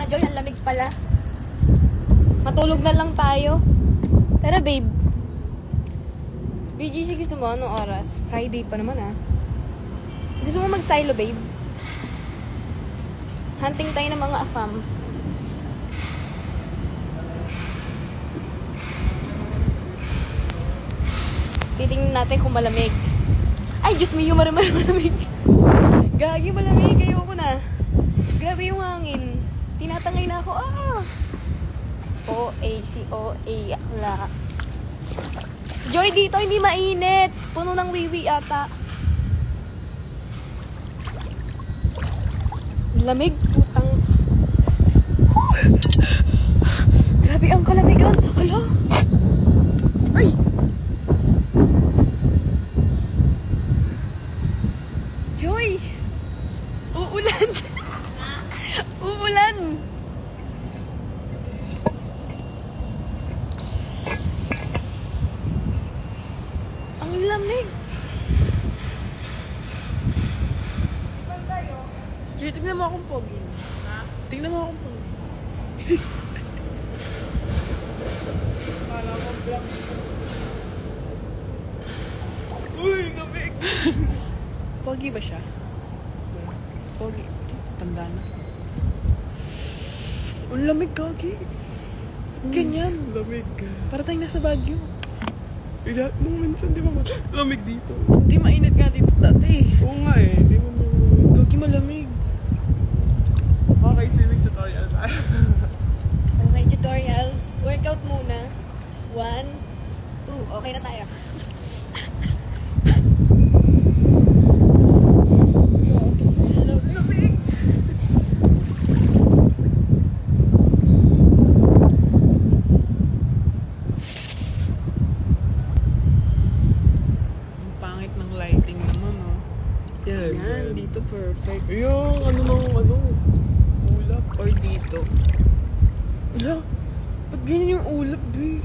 Joy, ang lamig pala. Matulog na lang tayo. Tara, babe. BGC, gusto mo? Anong oras? Friday pa naman, ah. Gusto mo mag-silo, babe? Hunting tayo ng mga afam. Titingnan natin kung malamig. Ay, Diyos me, yung malamig. Gagi, malamig. Ayoko na. Grabe yung hangin. Tinatangay na ako. Ah! O-A-C-O-A. Akla. Joy, dito hindi mainit. Puno ng wiwi ata. Lamig, putang. Grabe ang kalamigan. Hala. Ay! Joy! Uulan! Uulan! Ang lamig! Joy, tignan mo akong pogi. Ha? Tignan mo akong pogi. Kala ko black. Uy, lamig! Pogi ba siya? Pogi. Tanda na. Ang lamig, Kagi. Ganyan. Lamig. Para tayong nasa Baguio. Nung minsan, di ba lamig dito? Hindi mainit nga dito dati. Oo nga eh. Di mo malamig. Kagi, malamig. Okay, swimming tutorial tayo. Okay, tutorial. Workout muna. 1, 2. Okay na tayo. Lamig! Ang pangit ng lighting naman, oh. Yan, dito perfect. Yung ulap. Or dito. Hala, ba't ganyan yung ulap, be?